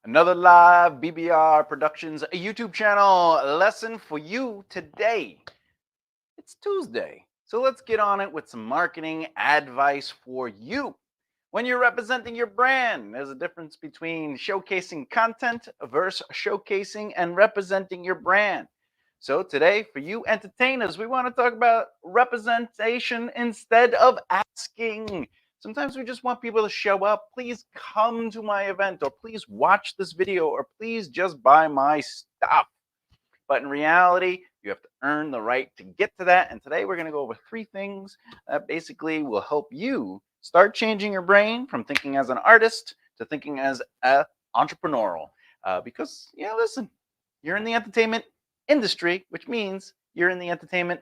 Another live BBR Productions YouTube channel lesson for you today. It's Tuesday, so let's get on it with some marketing advice for you. When you're representing your brand, there's a difference between showcasing content versus showcasing and representing your brand. So today, for you entertainers, we want to talk about representation instead of asking. Sometimes we just want people to show up. Please come to my event, or please watch this video, or please just buy my stuff. But in reality, you have to earn the right to get to that. And today we're going to go over 3 things that basically will help you start changing your brain from thinking as an artist to thinking as an entrepreneurial. Because, listen, you're in the entertainment industry, which means you're in the entertainment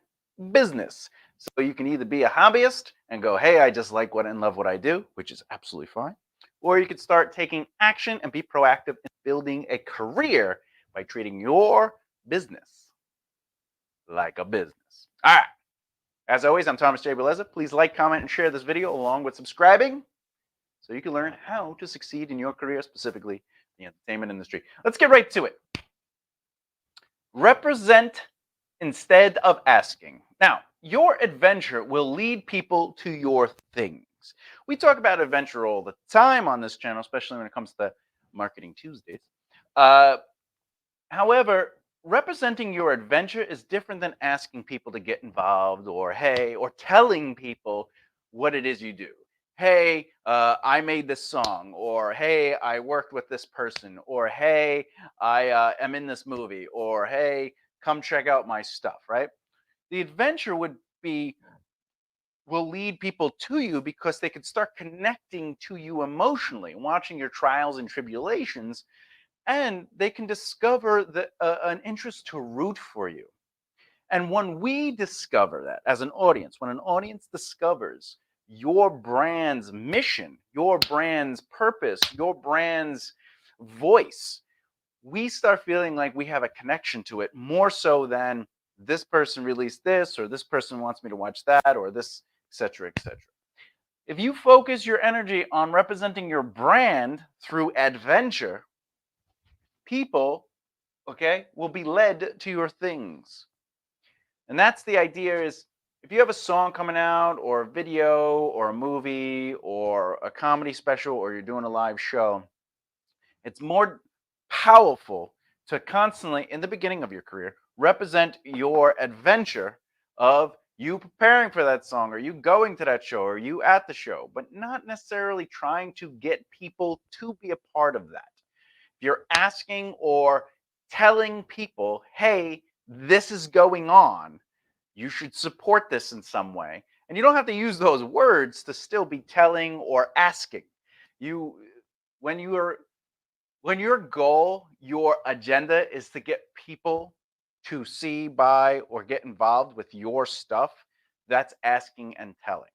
business. So you can either be a hobbyist and go, hey, I just like what and love what I do, which is absolutely fine. Or you could start taking action and be proactive in building a career by treating your business like a business. All right. As always, I'm Thomas J. Beleza. Please like, comment, and share this video along with subscribing so you can learn how to succeed in your career, specifically in the entertainment industry. Let's get right to it. Represent instead of asking. Now, your adventure will lead people to your things. We talk about adventure all the time on this channel, especially when it comes to Marketing Tuesdays. However, representing your adventure is different than asking people to get involved or telling people what it is you do. Hey, I made this song, or hey, I worked with this person, or hey, I am in this movie, or hey, come check out my stuff, right? The adventure will lead people to you because they could start connecting to you emotionally, watching your trials and tribulations, and they can discover an interest to root for you. And when we discover that as an audience, when an audience discovers your brand's mission, your brand's purpose, your brand's voice, we start feeling like we have a connection to it more so than this person released this, or this person wants me to watch that, or this, etc., etc. If you focus your energy on representing your brand through adventure, people, will be led to your things. And that's the idea. Is if you have a song coming out, or a video, or a movie, or a comedy special, or you're doing a live show, it's more powerful to constantly, in the beginning of your career, represent your adventure of you preparing for that song, or you going to that show, or you at the show, but not necessarily trying to get people to be a part of that. If you're asking or telling people, hey, this is going on, you should support this in some way. And you don't have to use those words to still be telling or asking. When your goal, your agenda is to get people to see, buy, or get involved with your stuff, that's asking and telling.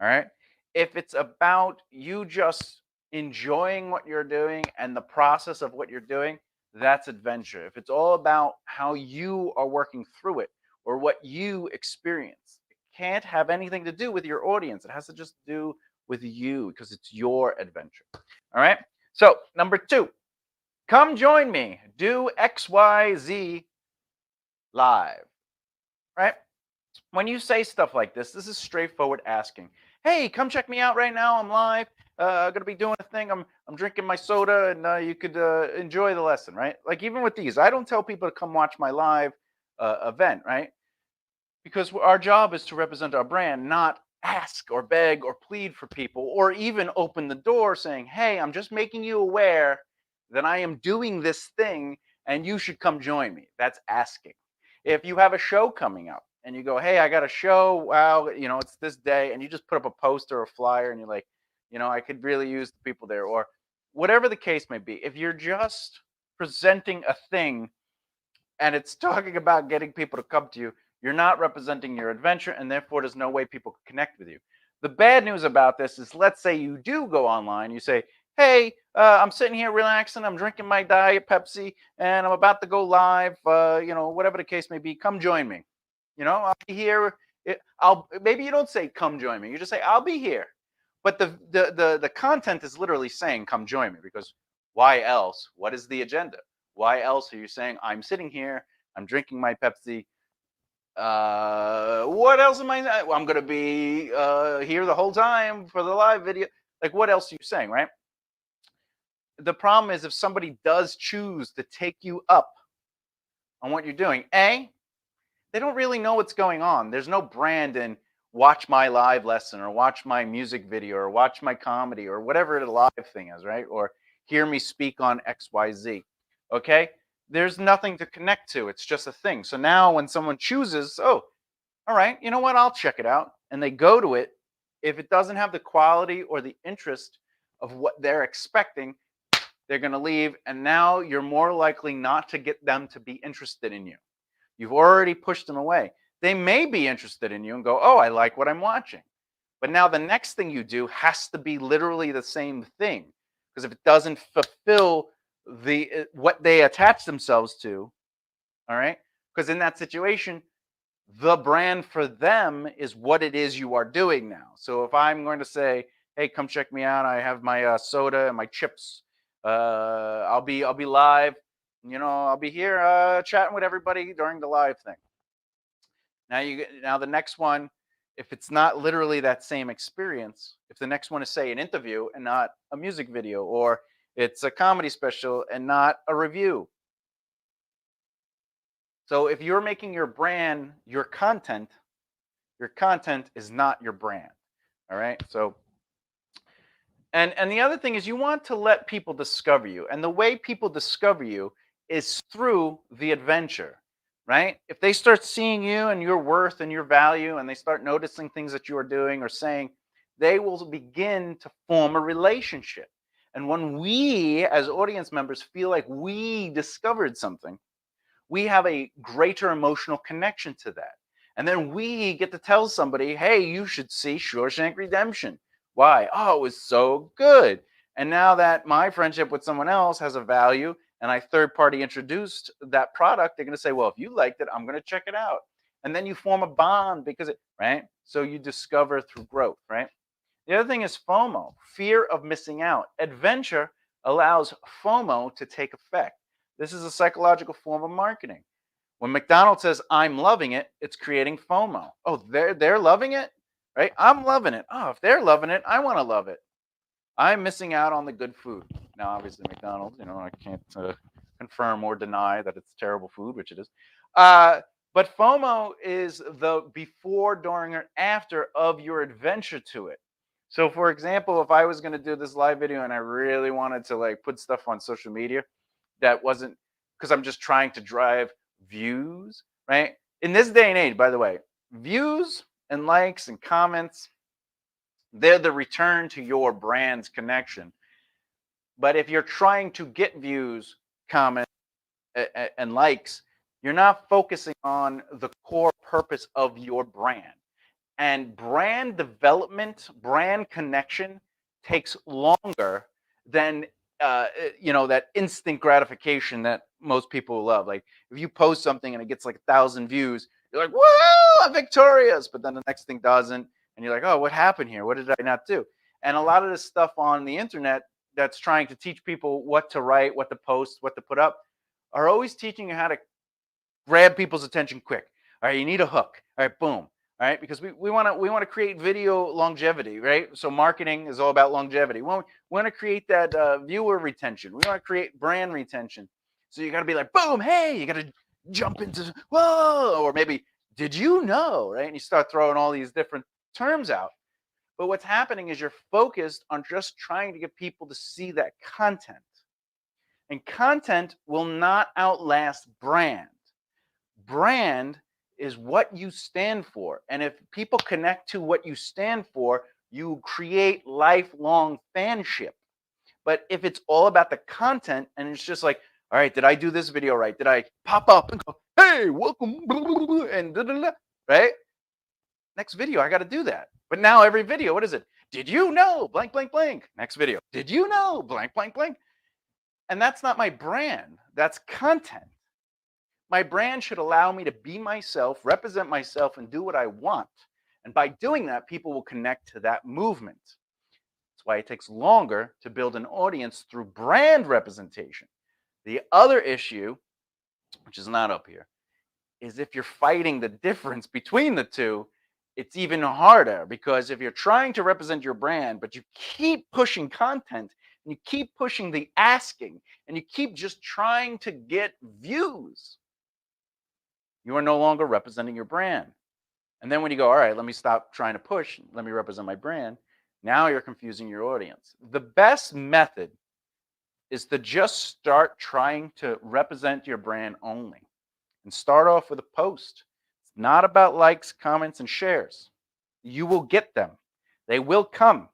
All right. If it's about you just enjoying what you're doing and the process of what you're doing, that's adventure. If it's all about how you are working through it or what you experience, it can't have anything to do with your audience. It has to just do with you because it's your adventure. All right. So, number 2, come join me. Do XYZ live. Right? When you say stuff like this is straightforward asking. Hey, come check me out right now. I'm live. I'm gonna be doing a thing. I'm drinking my soda, and you could enjoy the lesson, right? Like, even with these, I don't tell people to come watch my live event, right? Because our job is to represent our brand, not ask or beg or plead for people, or even open the door saying, hey, I'm just making you aware that I am doing this thing and you should come join me. That's asking. If you have a show coming up and you go, hey, I got a show, wow, it's this day, and you just put up a poster or a flyer and you're like, I could really use the people there, or whatever the case may be. If you're just presenting a thing and it's talking about getting people to come to you, you're not representing your adventure, and therefore there's no way people can connect with you. The bad news about this is, let's say you do go online, you say, hey, I'm sitting here relaxing, I'm drinking my Diet Pepsi, and I'm about to go live, whatever the case may be, come join me. I'll be here. Maybe you don't say come join me, you just say I'll be here. But the content is literally saying come join me, because Why else? What is the agenda? Why else are you saying, I'm sitting here, I'm drinking my Pepsi? What else am I? I'm going to be here the whole time for the live video. Like, what else are you saying, right? The problem is if somebody does choose to take you up on what you're doing, A, they don't really know what's going on. There's no brand in watch my live lesson or watch my music video or watch my comedy or whatever the live thing is, right? Or hear me speak on XYZ. Okay? There's nothing to connect to. It's just a thing. So now when someone chooses, oh, all right, you know what? I'll check it out. And they go to it. If it doesn't have the quality or the interest of what they're expecting, they're going to leave. And now you're more likely not to get them to be interested in you. You've already pushed them away. They may be interested in you and go, oh, I like what I'm watching. But now the next thing you do has to be literally the same thing. Because if it doesn't fulfill what they attach themselves to, all right? Because in that situation, the brand for them is what it is you are doing now. So if I'm going to say, hey, come check me out. I have my soda and my chips. I'll be live. I'll be here chatting with everybody during the live thing. Now the next one, if it's not literally that same experience, if the next one is say an interview and not a music video, or it's a comedy special and not a review. So if you're making your brand your content is not your brand. All right. So and the other thing is you want to let people discover you. And the way people discover you is through the adventure, right? If they start seeing you and your worth and your value and they start noticing things that you are doing or saying, they will begin to form a relationship. And when we as audience members feel like we discovered something, we have a greater emotional connection to that. And then we get to tell somebody, hey, you should see Shawshank Redemption. Why? Oh, it was so good. And now that my friendship with someone else has a value and I third party introduced that product, they're going to say, well, if you liked it, I'm going to check it out. And then you form a bond because right? So you discover through growth, right? The other thing is FOMO, fear of missing out. Adventure allows FOMO to take effect. This is a psychological form of marketing. When McDonald's says, I'm loving it, it's creating FOMO. Oh, they're loving it, right? I'm loving it. Oh, if they're loving it, I want to love it. I'm missing out on the good food. Now, obviously, McDonald's, I can't confirm or deny that it's terrible food, which it is. But FOMO is the before, during, or after of your adventure to it. So, for example, if I was going to do this live video and I really wanted to put stuff on social media that wasn't because I'm just trying to drive views, right? In this day and age, by the way, views and likes and comments, they're the return to your brand's connection. But if you're trying to get views, comments, and likes, you're not focusing on the core purpose of your brand. And brand development, brand connection takes longer than that instant gratification that most people love. Like if you post something and it gets 1,000 views, you're like, "Whoa, I'm victorious!" But then the next thing doesn't, and you're like, "Oh, what happened here? What did I not do?" And a lot of this stuff on the internet that's trying to teach people what to write, what to post, what to put up, are always teaching you how to grab people's attention quick. All right, you need a hook. All right, boom. All right, because we want to create video longevity, right? So marketing is all about longevity. We want to create that viewer retention. We want to create brand retention. So you got to be like, boom, hey, you got to jump into whoa, or maybe did you know, right? And you start throwing all these different terms out. But what's happening is you're focused on just trying to get people to see that content, and content will not outlast brand. Brand is what you stand for. And if people connect to what you stand for, you create lifelong fanship. But if it's all about the content and it's just like, all right, did I do this video right? Did I pop up and go, hey, welcome, and right? Next video, I got to do that. But now every video, what is it? Did you know blank, blank, blank? Next video. Did you know blank, blank, blank? And that's not my brand. That's content. My brand should allow me to be myself, represent myself, and do what I want. And by doing that, people will connect to that movement. That's why it takes longer to build an audience through brand representation. The other issue, which is not up here, is if you're fighting the difference between the two, it's even harder, because if you're trying to represent your brand, but you keep pushing content and you keep pushing the asking and you keep just trying to get views, you are no longer representing your brand. And then when you go, all right, let me stop trying to push, let me represent my brand, now you're confusing your audience. The best method is to just start trying to represent your brand only and start off with a post. It's not about likes, comments, and shares. You will get them. They will come.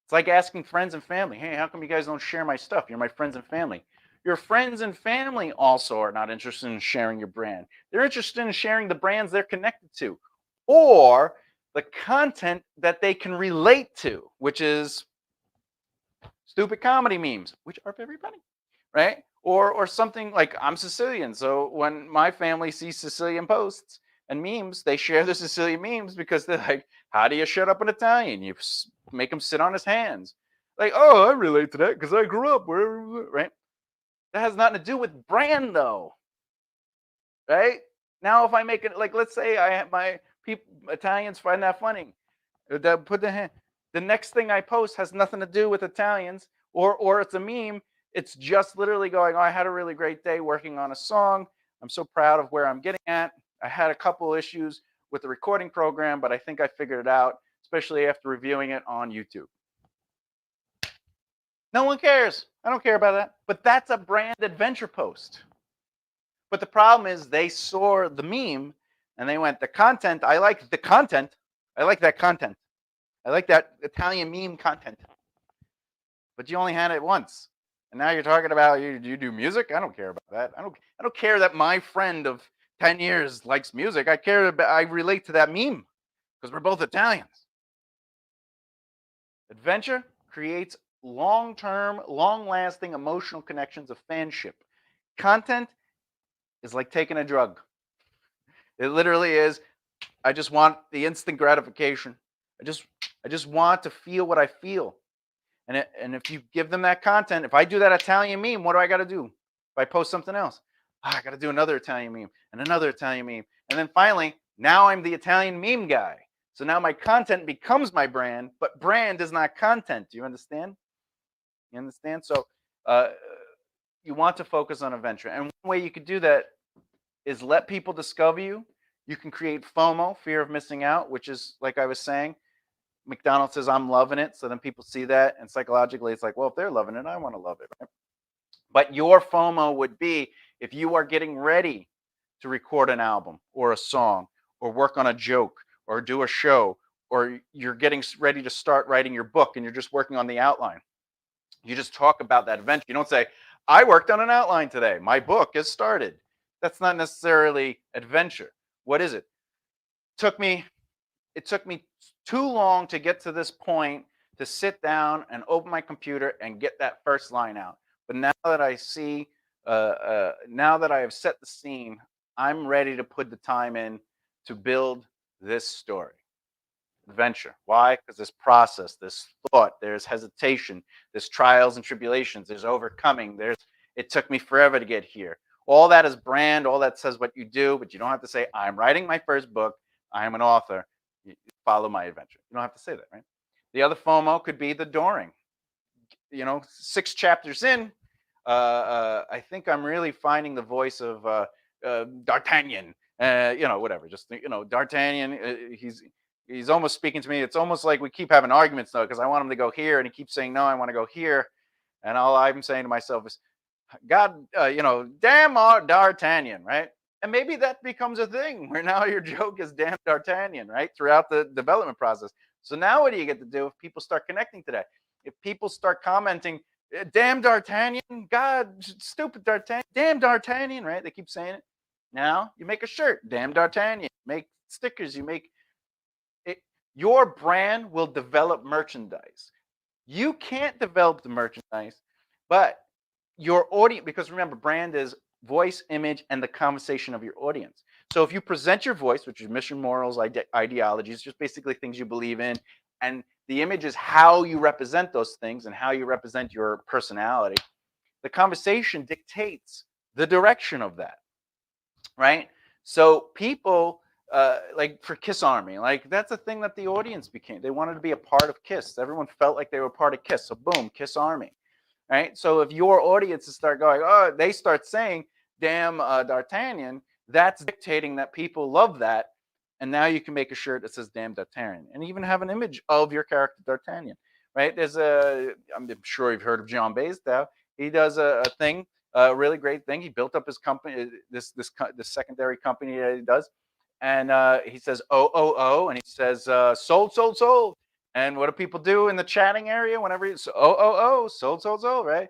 It's like asking friends and family, hey, how come you guys don't share my stuff? You're my friends and family. Your friends and family also are not interested in sharing your brand. They're interested in sharing the brands they're connected to or the content that they can relate to, which is stupid comedy memes, which are very funny, right? Or something like, I'm Sicilian, so when my family sees Sicilian posts and memes, they share the Sicilian memes because they're like, how do you shut up an Italian? You make him sit on his hands. Like, oh, I relate to that because I grew up where, right? That has nothing to do with brand, though, right? Now, if I make it, like, let's say I have my people, Italians find that funny. Put the hand. The next thing I post has nothing to do with Italians, or it's a meme. It's just literally going, oh, I had a really great day working on a song. I'm so proud of where I'm getting at. I had a couple issues with the recording program, but I think I figured it out, especially after reviewing it on YouTube. No one cares. I don't care about that. But that's a brand adventure post. But the problem is they saw the meme and they went, the content, I like the content. I like that content. I like that Italian meme content. But you only had it once. And now you're talking about you do music? I don't care about that. I don't care that my friend of 10 years likes music. I relate to that meme because we're both Italians. Adventure creates long-term, long-lasting emotional connections of fanship. Content is like taking a drug. It literally is. I just want the instant gratification. I just want to feel what I feel. And if you give them that content, if I do that Italian meme, what do I got to do? If I post something else, I got to do another Italian meme and another Italian meme. And then finally, now I'm the Italian meme guy. So now my content becomes my brand, but brand is not content. Do you understand? You understand? So you want to focus on adventure. And one way you could do that is let people discover you. You can create FOMO, fear of missing out, which is, like I was saying, McDonald's says, I'm loving it. So then people see that. And psychologically, it's like, well, if they're loving it, I want to love it. Right? But your FOMO would be if you are getting ready to record an album or a song or work on a joke or do a show, or you're getting ready to start writing your book and you're just working on the outline. You just talk about that adventure. You don't say, I worked on an outline today. My book has started. That's not necessarily adventure. What is it? It took me too long to get to this point to sit down and open my computer and get that first line out. But now that I see, now that I have set the scene, I'm ready to put the time in to build this story. Adventure. Why? Because there's process, there's thought, there's hesitation, there's trials and tribulations, there's overcoming, it took me forever to get here. All that is brand, all that says what you do, but you don't have to say, I'm writing my first book, I am an author. You follow my adventure. You don't have to say that, right? The other FOMO could be the dooring. 6 chapters in, I think I'm really finding the voice of D'Artagnan. Whatever. Just D'Artagnan. He's almost speaking to me. It's almost like we keep having arguments though, because I want him to go here, and he keeps saying no. I want to go here, and all I'm saying to myself is, God, damn D'Artagnan, right? And maybe that becomes a thing where now your joke is damn D'Artagnan, right? Throughout the development process. So now what do you get to do if people start connecting to that? If people start commenting, damn D'Artagnan, God, stupid D'Artagnan, damn D'Artagnan, right? They keep saying it. Now you make a shirt, damn D'Artagnan. Make stickers, you make it. Your brand will develop merchandise. You can't develop the merchandise, but your audience, because remember, brand is voice, image, and the conversation of your audience. So if you present your voice, which is mission, morals, ideologies, just basically things you believe in, and The image is how you represent those things and how you represent your personality. The conversation dictates the direction of that, right? So people, like for Kiss Army, like that's a thing that the audience became. They wanted to be a part of Kiss. Everyone felt like they were part of Kiss. So boom, Kiss Army, right? So if your audiences start going, oh, they start saying, damn, D'Artagnan, that's dictating that people love that. And now you can make a shirt that says damn D'Artagnan and even have an image of your character D'Artagnan, right? I'm sure you've heard of John Bastow. He does a thing, a really great thing. He built up his company, this secondary company that he does. And he says, oh, and he says, sold, sold, sold. And what do people do in the chatting area whenever it's sold, sold, sold, right?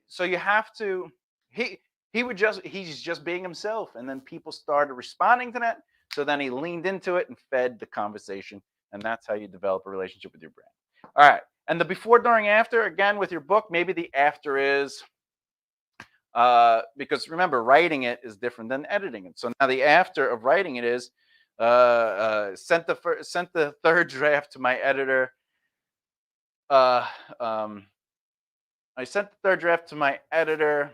So you have to, he's just being himself. And then people started responding to that. So then he leaned into it and fed the conversation. And that's how you develop a relationship with your brand. All right. And the before, during, after, again, with your book, maybe the after is, because remember, writing it is different than editing it. So now the after of writing it is, sent the third draft to my editor. I sent the third draft to my editor.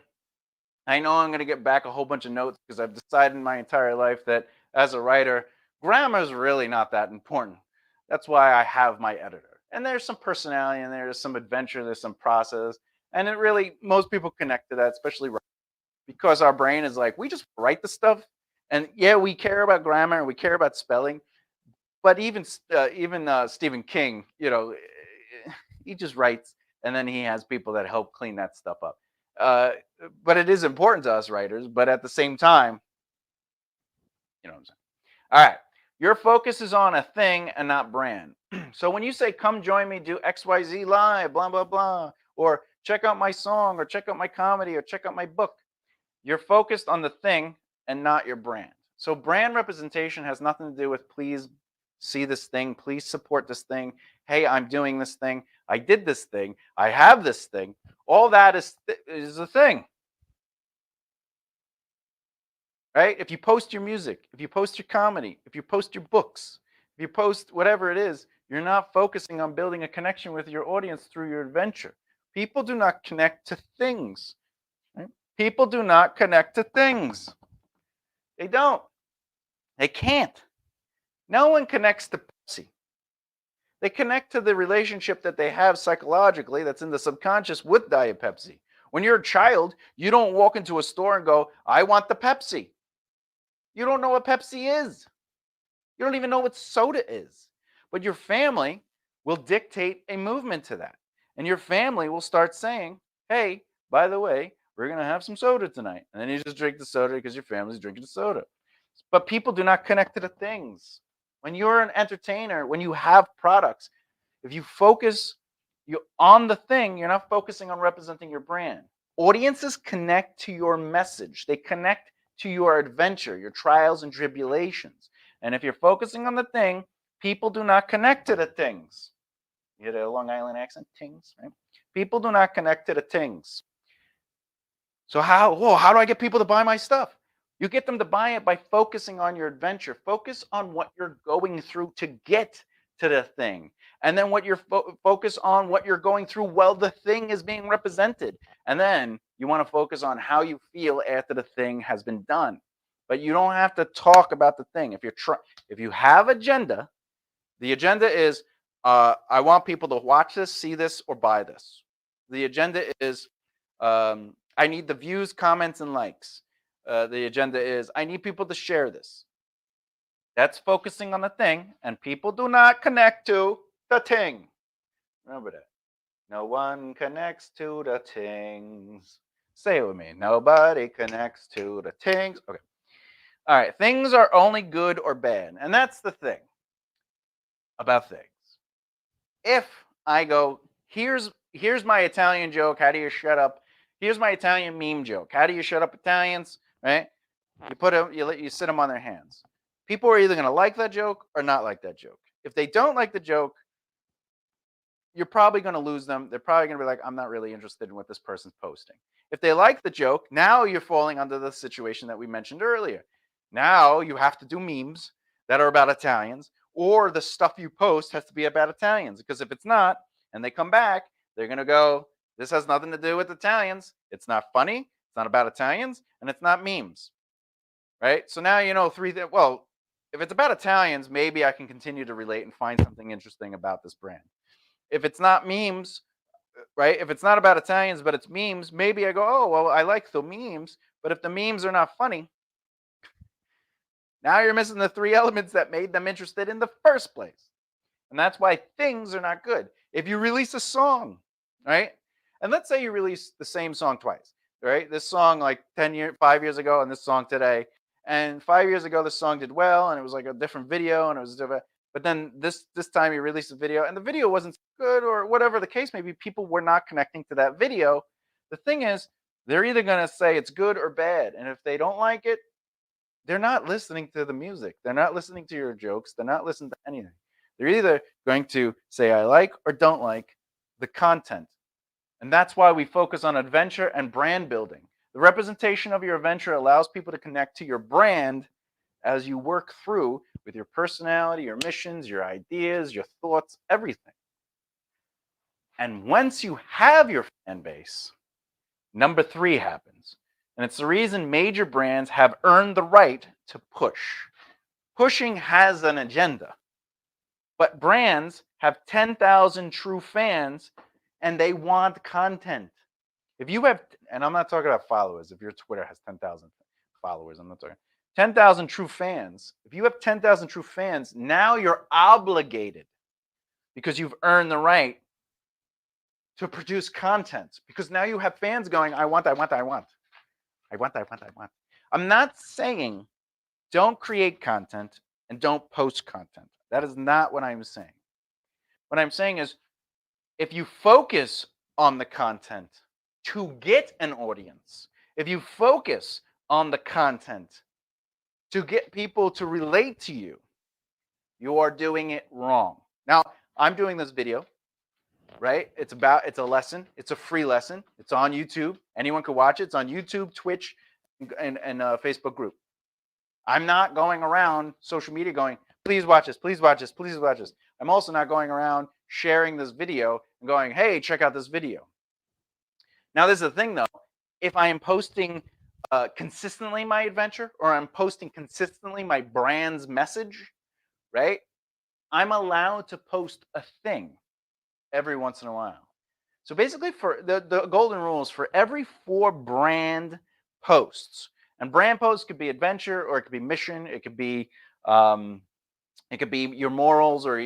I know I'm going to get back a whole bunch of notes because I've decided in my entire life that as a writer, grammar is really not that important. That's why I have my editor. And there's some personality in there, there's some adventure, there's some process. And it really, most people connect to that, especially because our brain is like, we just write the stuff. And yeah, we care about grammar and we care about spelling. But even Stephen King, he just writes and then he has people that help clean that stuff up. But it is important to us writers. But at the same time, you know what I'm saying? All right. Your focus is on a thing and not brand. So when you say, come join me, do XYZ live, blah, blah, blah, or check out my song, or check out my comedy, or check out my book, you're focused on the thing and not your brand. So brand representation has nothing to do with please see this thing, please support this thing. Hey, I'm doing this thing. I did this thing. I have this thing. All that is a thing. Right? If you post your music, if you post your comedy, if you post your books, if you post whatever it is, you're not focusing on building a connection with your audience through your adventure. People do not connect to things. Right? People do not connect to things. They don't. They can't. No one connects to Pepsi. They connect to the relationship that they have psychologically that's in the subconscious with Diet Pepsi. When you're a child, you don't walk into a store and go, I want the Pepsi. You don't know what Pepsi is. You don't even know what soda is. But your family will dictate a movement to that. And your family will start saying, hey, by the way, we're going to have some soda tonight. And then you just drink the soda because your family's drinking the soda. But people do not connect to the things. When you're an entertainer, when you have products, if you focus on the thing, you're not focusing on representing your brand. Audiences connect to your message. They connect to your adventure, your trials and tribulations. And if you're focusing on the thing, people do not connect to the things. You get a Long Island accent? Tings, right? People do not connect to the things. So how do I get people to buy my stuff? You get them to buy it by focusing on your adventure. Focus on what you're going through to get to the thing. And then what you're focus on what you're going through while the thing is being represented. And then you want to focus on how you feel after the thing has been done. But you don't have to talk about the thing. If you have agenda, the agenda is I want people to watch this, see this, or buy this. The agenda is I need the views, comments, and likes. The agenda is I need people to share this. That's focusing on the thing, and people do not connect to the thing. Remember that. No one connects to the things. Say it with me. Nobody connects to the things. Okay. All right. Things are only good or bad. And that's the thing about things. If I go, here's my Italian joke. How do you shut up? Here's my Italian meme joke. How do you shut up Italians? Right? You put them, you sit them on their hands. People are either going to like that joke or not like that joke. If they don't like the joke, you're probably going to lose them. They're probably going to be like, I'm not really interested in what this person's posting. If they like the joke, now you're falling under the situation that we mentioned earlier. Now you have to do memes that are about Italians, or the stuff you post has to be about Italians. Because if it's not, and they come back, they're going to go, this has nothing to do with Italians. It's not funny. It's not about Italians, and it's not memes. Right? So now you know well, if it's about Italians, maybe I can continue to relate and find something interesting about this brand. If it's not memes, right? If it's not about Italians, but it's memes, maybe I go, oh, well, I like the memes. But if the memes are not funny, now you're missing the three elements that made them interested in the first place. And that's why things are not good. If you release a song, right? And let's say you release the same song twice, right? This song like 5 years ago, and this song today. And 5 years ago, this song did well, and it was like a different video, and it was different. But then this time you released a video, and the video wasn't good, or whatever the case may be. People were not connecting to that video. The thing is, they're either gonna say it's good or bad, and if they don't like it, they're not listening to the music. They're not listening to your jokes. They're not listening to anything. They're either going to say I like or don't like the content. And that's why we focus on adventure and brand building. The representation of your adventure allows people to connect to your brand as you work through with your personality, your missions, your ideas, your thoughts, everything. And once you have your fan base, number 3 happens. And it's the reason major brands have earned the right to push. Pushing has an agenda. But brands have 10,000 true fans and they want content. If you have, and I'm not talking about followers, if your Twitter has 10,000 followers, I'm not talking 10,000 true fans. If you have 10,000 true fans, now you're obligated because you've earned the right to produce content because now you have fans going, I want. I'm not saying don't create content and don't post content. That is not what I'm saying. What I'm saying is if you focus on the content to get an audience, if you focus on the content to get people to relate to you, you are doing it wrong. Now, I'm doing this video, right? It's a lesson. It's a free lesson. It's on YouTube. Anyone can watch it. It's on YouTube, Twitch, and Facebook group. I'm not going around social media going, please watch this, please watch this, please watch this. I'm also not going around sharing this video and going, hey, check out this video. Now, this is the thing, though. If I am posting consistently my adventure or I'm posting consistently my brand's message, right, I'm allowed to post a thing every once in a while. So basically, for the golden rules for every 4 brand posts, and brand posts could be adventure or it could be mission, it could be your morals or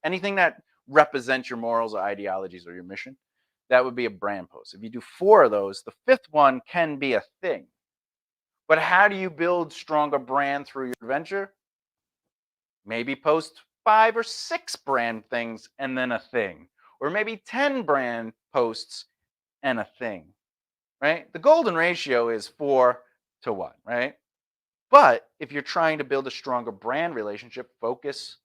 anything that represents your morals or ideologies or your mission. That would be a brand post. If you do 4 of those, the 5th one can be a thing. But how do you build stronger brand through your adventure? Maybe post 5 or 6 brand things and then a thing. Or maybe 10 brand posts and a thing, right? The golden ratio is 4 to 1, right? But if you're trying to build a stronger brand relationship, focus.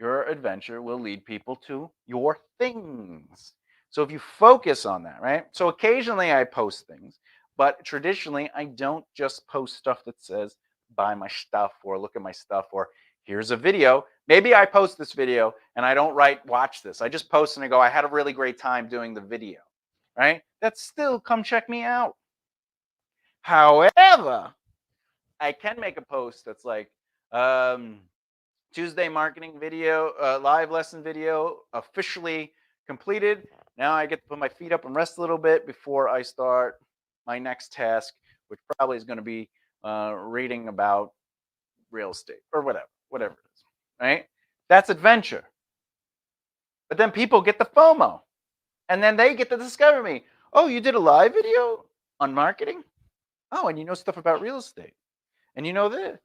Your adventure will lead people to your things. So if you focus on that, right? So occasionally I post things, but traditionally I don't just post stuff that says buy my stuff or look at my stuff or here's a video. Maybe I post this video and I don't write watch this. I just post and I go, I had a really great time doing the video, right? That's still come check me out. However, I can make a post that's like Tuesday marketing video, live lesson video officially completed. Now I get to put my feet up and rest a little bit before I start my next task, which probably is going to be reading about real estate or whatever it is, right? That's adventure. But then people get the FOMO and then they get to discover me. Oh, you did a live video on marketing? Oh, and you know stuff about real estate and you know this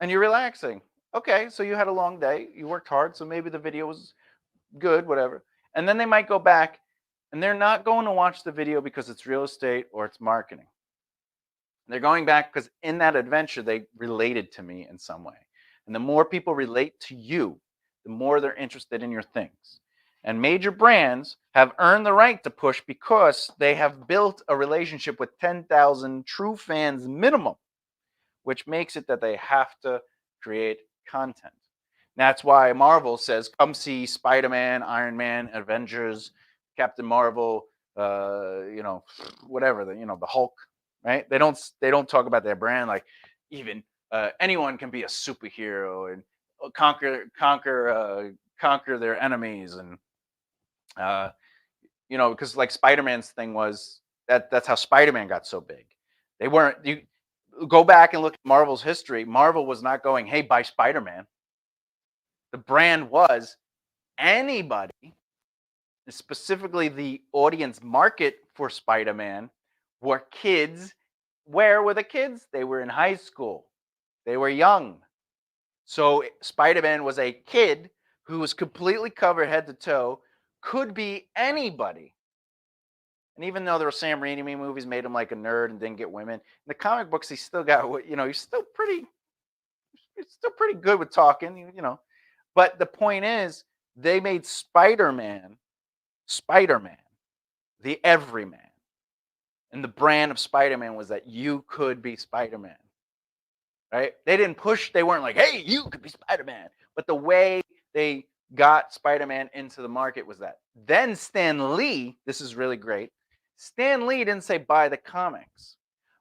and you're relaxing. Okay, so you had a long day, you worked hard, so maybe the video was good, whatever. And then they might go back and they're not going to watch the video because it's real estate or it's marketing. They're going back because in that adventure, they related to me in some way. And the more people relate to you, the more they're interested in your things. And major brands have earned the right to push because they have built a relationship with 10,000 true fans minimum, which makes it that they have to create content. That's why Marvel says, "Come see Spider-Man, Iron Man, Avengers, Captain Marvel, whatever the Hulk." Right? They don't talk about their brand like even anyone can be a superhero and conquer their enemies and uh, because like Spider-Man's thing was that's how Spider-Man got so big. They weren't you go back and look at Marvel's history. Marvel was not going, "Hey, buy Spider-Man." The brand was anybody, specifically the audience market for Spider-Man, were kids. Where were the kids? They were in high school. They were young. So Spider-Man was a kid who was completely covered head to toe, could be anybody. And even though there were Sam Raimi movies made him like a nerd and didn't get women, in the comic books he still got he's still pretty good. With talking. But the point is, they made Spider-Man, the everyman. And the brand of Spider-Man was that you could be Spider-Man, right? They weren't like, "Hey, you could be Spider-Man." But the way they got Spider-Man into the market was that. Then Stan Lee, this is really great. Stan Lee didn't say buy the comics.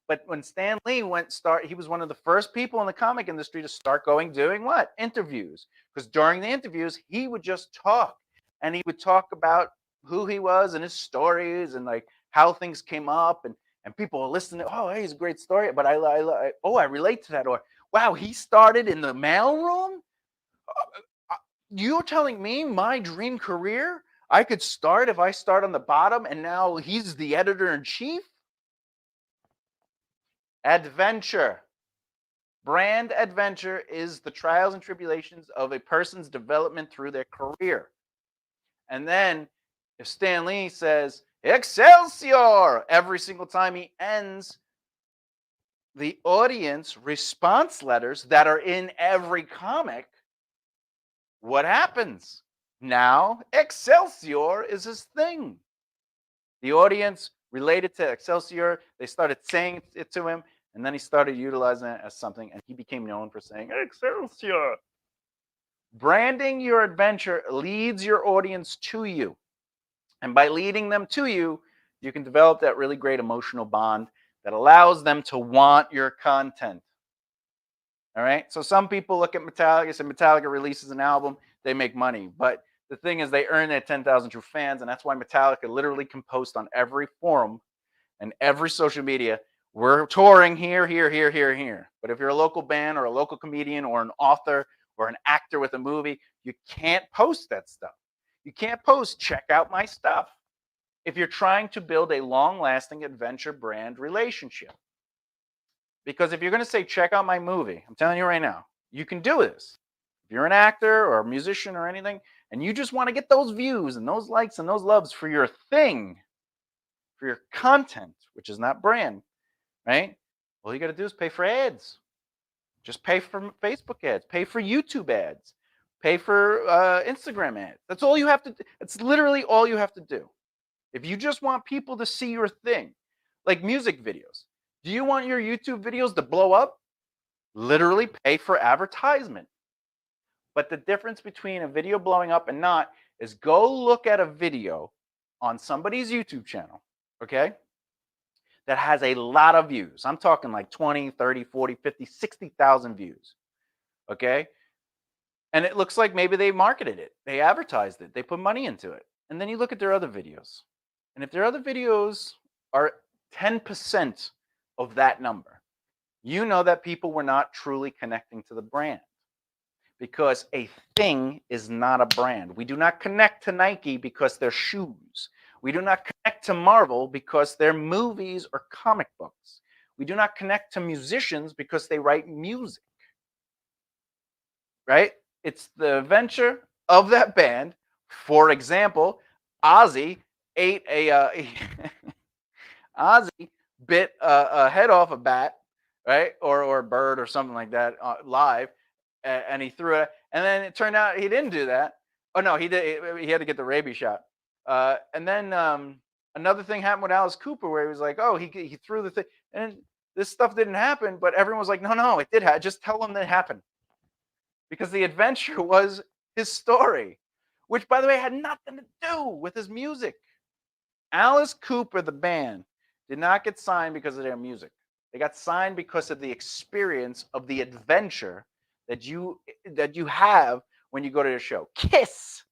But when Stan Lee he was one of the first people in the comic industry to start doing what? Interviews. Because during the interviews, he would just talk and he would talk about who he was and his stories and like how things came up and people will listen to, "Oh, hey, it's a great story, but I relate to that," or, "Wow, he started in the mailroom. You're telling me my dream career, I could start if I start on the bottom, and now he's the editor in chief." Adventure. Brand adventure is the trials and tribulations of a person's development through their career. And then if Stan Lee says Excelsior every single time he ends the audience response letters that are in every comic, what happens? Now Excelsior is his thing. The audience related to Excelsior. They started saying it to him, and then he started utilizing it as something, and he became known for saying Excelsior. Branding your adventure leads your audience to you. And by leading them to you, you can develop that really great emotional bond that allows them to want your content. All right. So some people look at Metallica, say Metallica releases an album, they make money. But the thing is, they earn their 10,000 true fans. And that's why Metallica literally can post on every forum and every social media, "We're touring here, here, here, here, here." But if you're a local band or a local comedian or an author or an actor with a movie, you can't post that stuff. You can't post, "Check out my stuff," if you're trying to build a long lasting adventure brand relationship. Because if you're going to say, "Check out my movie," I'm telling you right now, you can do this. If you're an actor or a musician or anything, and you just want to get those views and those likes and those loves for your thing, for your content, which is not brand, right? All you got to do is pay for ads. Just pay for Facebook ads, pay for YouTube ads, pay for Instagram ads. That's all you have to do. It's literally all you have to do. If you just want people to see your thing, like music videos, do you want your YouTube videos to blow up? Literally pay for advertisement. But the difference between a video blowing up and not is go look at a video on somebody's YouTube channel, okay, that has a lot of views. I'm talking like 20, 30, 40, 50, 60,000 views, okay? And it looks like maybe they marketed it, they advertised it, they put money into it. And then you look at their other videos. And if their other videos are 10% of that number, you know that people were not truly connecting to the brand, because a thing is not a brand. We do not connect to Nike because they're shoes. We do not connect to Marvel because they're movies or comic books. We do not connect to musicians because they write music, right? It's the adventure of that band. For example, Ozzy ate Ozzy bit a head off a bat, right, or a bird or something like that live, and he threw it. And then it turned out he didn't do that. Oh no, he did. He had to get the rabies shot. And then another thing happened with Alice Cooper, where he was like, "Oh, he threw the thing," and this stuff didn't happen. But everyone was like, "No, no, it did happen. Just tell them that it happened." because the adventure was his story, which, by the way, had nothing to do with his music. Alice Cooper, the band, did not get signed because of their music. They got signed because of the experience of the adventure that you have when you go to the show. Kiss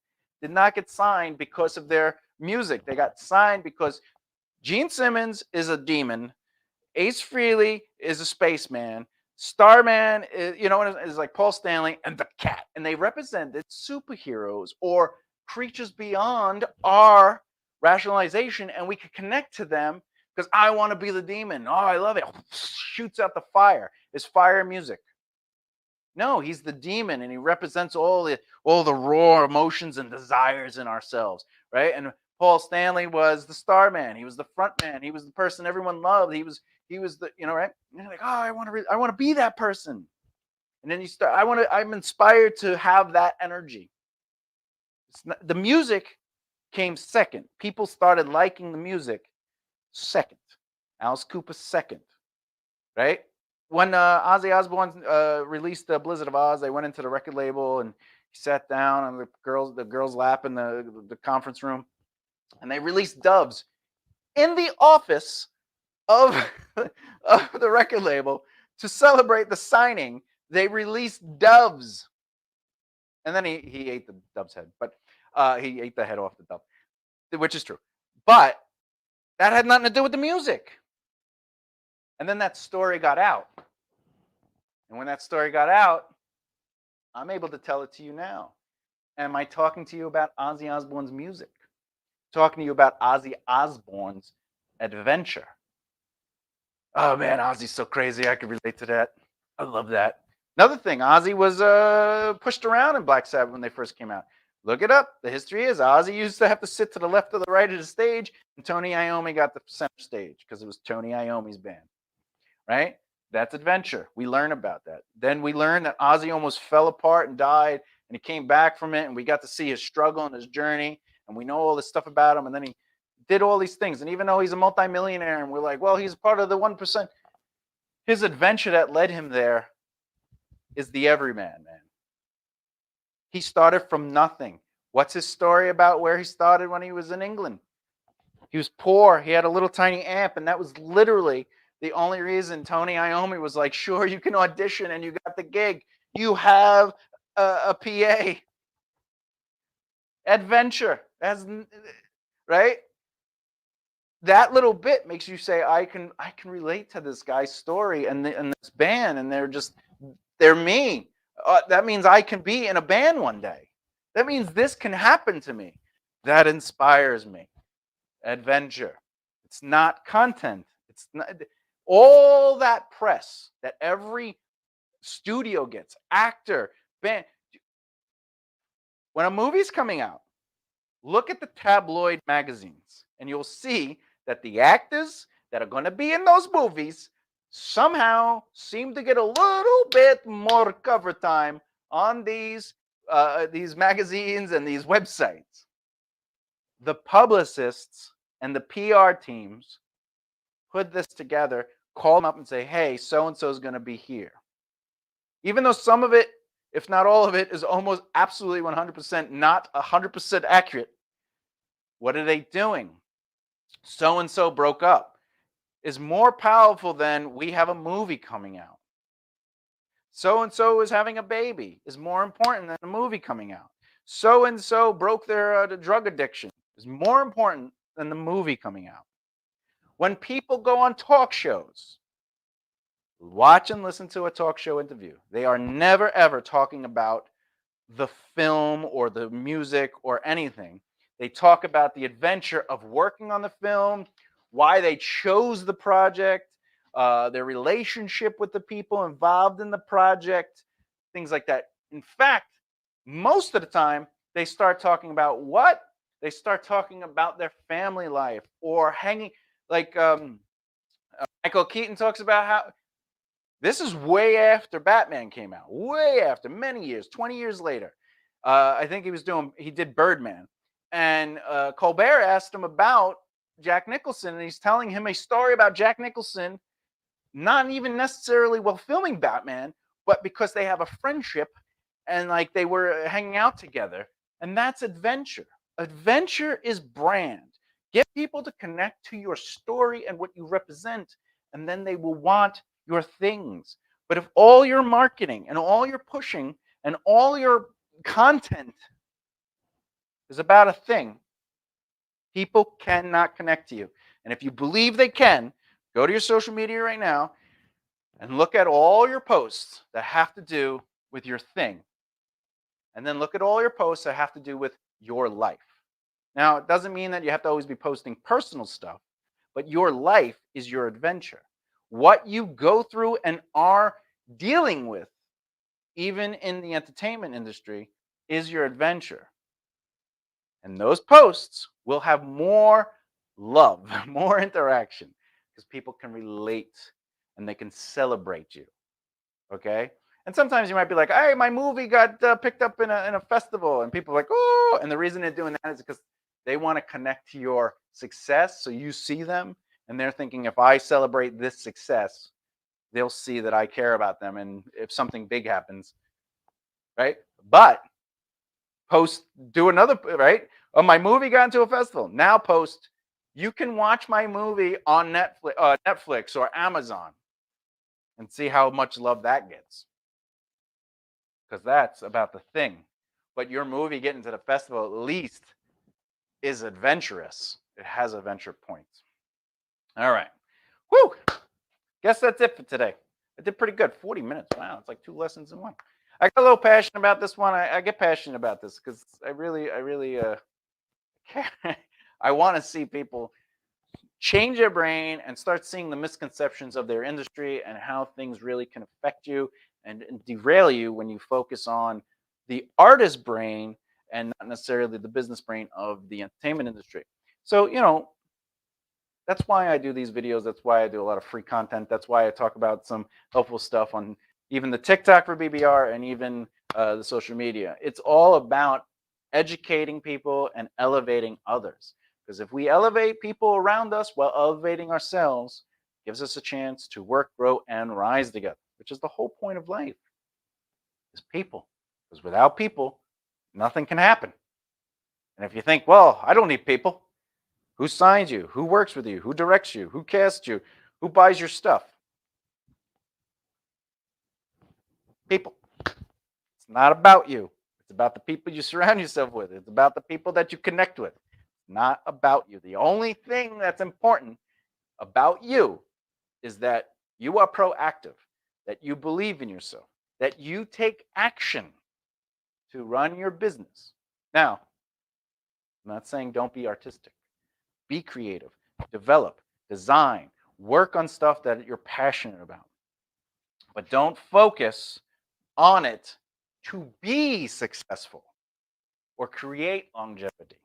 did not get signed because of their music. They got signed because Gene Simmons is a demon, Ace Frehley is a spaceman, Starman is like Paul Stanley, and the Cat, and they represented superheroes or creatures beyond our rationalization, and we could connect to them because I want to be the demon. Oh, I love it. Shoots out the fire. Is fire music? No, he's the demon, and he represents all the raw emotions and desires in ourselves, right? And Paul Stanley was the star man. He was the front man. He was the person everyone loved. He was the right. And you're like, oh, I want to be that person. And then you start. I'm inspired to have that energy. The music came second. People started liking the music second. Alice Cooper second, right? When Ozzy Osbourne released Blizzard of Oz, they went into the record label and he sat down on the girls' lap in the conference room, and they released Doves in the office of, of the record label to celebrate the signing. They released Doves, and then he ate the dove's head, but he ate the head off the dove, which is true. But that had nothing to do with the music. And then that story got out. And when that story got out, I'm able to tell it to you now. Am I talking to you about Ozzy Osbourne's music? Talking to you about Ozzy Osbourne's adventure. Oh man, Ozzy's so crazy. I could relate to that. I love that. Another thing, Ozzy was pushed around in Black Sabbath when they first came out. Look it up. The history is Ozzy used to have to sit to the left or the right of the stage, and Tony Iommi got the center stage because it was Tony Iommi's band, right? That's adventure. We learn about that. Then we learn that Ozzy almost fell apart and died, and he came back from it, and we got to see his struggle and his journey, and we know all this stuff about him, and then he did all these things. And even though he's a multimillionaire, and we're like, well, he's part of the 1%, his adventure that led him there is the everyman, man. He started from nothing. What's his story about where he started when he was in England? He was poor. He had a little tiny amp, and that was literally the only reason Tony Iommi was like, sure, you can audition and you got the gig. You have a PA. Adventure. Right? That little bit makes you say, I can relate to this guy's story and this band, and they're me. That means I can be in a band one day. That means this can happen to me. That inspires me. Adventure. It's not content. It's not all that press that every studio gets, actor, band. When a movie's coming out, look at the tabloid magazines, and you'll see that the actors that are going to be in those movies somehow seem to get a little bit more cover time on these magazines and these websites. The publicists and the PR teams put this together, call them up and say, hey, so-and-so is going to be here. Even though some of it, if not all of it, is almost absolutely 100% not 100% accurate. What are they doing? So-and-so broke up is more powerful than we have a movie coming out. So-and-so is having a baby is more important than a movie coming out. So-and-so broke their drug addiction is more important than the movie coming out. When people go on talk shows, watch and listen to a talk show interview, they are never, ever talking about the film or the music or anything. They talk about the adventure of working on the film, why they chose the project, their relationship with the people involved in the project, things like that. In fact, most of the time, they start talking about what? They start talking about their family life or hanging, like Michael Keaton talks about how this is way after Batman came out, way after, many years, 20 years later. I think he did Birdman. And Colbert asked him about Jack Nicholson, and he's telling him a story about Jack Nicholson, not even necessarily while filming Batman, but because they have a friendship and like they were hanging out together. And that's adventure. Adventure is brand. Get people to connect to your story and what you represent, and then they will want your things. But if all your marketing and all your pushing and all your content is about a thing, people cannot connect to you. And if you believe they can, go to your social media right now and look at all your posts that have to do with your thing. And then look at all your posts that have to do with your life. Now, it doesn't mean that you have to always be posting personal stuff, but your life is your adventure. What you go through and are dealing with, even in the entertainment industry, is your adventure. And those posts will have more love, more interaction, because people can relate and they can celebrate you. Okay? And sometimes you might be like, hey, my movie got picked up in a festival. And people are like, oh. And the reason they're doing that is because they want to connect to your success. So you see them and they're thinking, if I celebrate this success, they'll see that I care about them. And if something big happens, right? But post, do another, right? Oh, my movie got into a festival. Now post, you can watch my movie on Netflix or Amazon and see how much love that gets. Because that's about the thing. But your movie getting to the festival at least is adventurous. It has adventure points. All right. Whew. Guess that's it for today. I did pretty good. 40 minutes. Wow. It's like 2 lessons in one. I got a little passionate about this one. I get passionate about this because I really care. I want to see people change their brain and start seeing the misconceptions of their industry and how things really can affect you and derail you when you focus on the artist brain and not necessarily the business brain of the entertainment industry. So, that's why I do these videos. That's why I do a lot of free content. That's why I talk about some helpful stuff on even the TikTok for BBR and even the social media. It's all about educating people and elevating others. Because if we elevate people around us while elevating ourselves, it gives us a chance to work, grow, and rise together, which is the whole point of life, is people. Because without people, nothing can happen. And if you think, well, I don't need people, who signs you? Who works with you? Who directs you? Who casts you? Who buys your stuff? People. It's not about you. It's about the people you surround yourself with. It's about the people that you connect with. It's not about you. The only thing that's important about you is that you are proactive, that you believe in yourself, that you take action to run your business. Now, I'm not saying don't be artistic. Be creative, develop, design, work on stuff that you're passionate about. But don't focus on it to be successful or create longevity.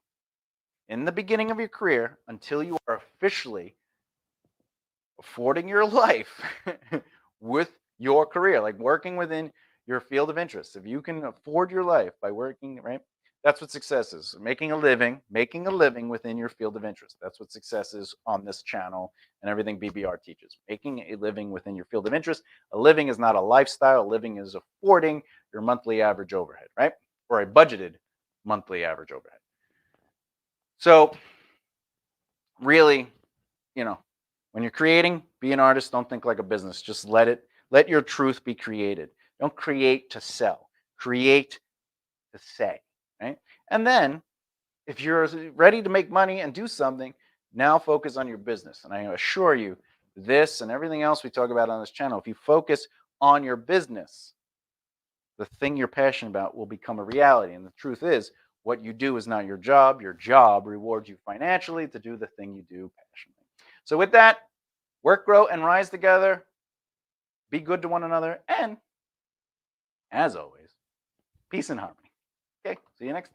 In the beginning of your career, until you are officially affording your life with your career, like working within your field of interest. If you can afford your life by working, right? That's what success is. Making a living within your field of interest. That's what success is on this channel and everything BBR teaches. Making a living within your field of interest. A living is not a lifestyle. A living is affording your monthly average overhead, right? Or a budgeted monthly average overhead. So really, when you're creating, be an artist. Don't think like a business. Just let your truth be created. Don't create to sell. Create to say, right? And then if you're ready to make money and do something, now focus on your business. And I assure you, this and everything else we talk about on this channel, if you focus on your business, the thing you're passionate about will become a reality. And the truth is, what you do is not your job. Your job rewards you financially to do the thing you do passionately. So with that, work, grow, and rise together. Be good to one another. And as always, peace and harmony. Okay, see you next time.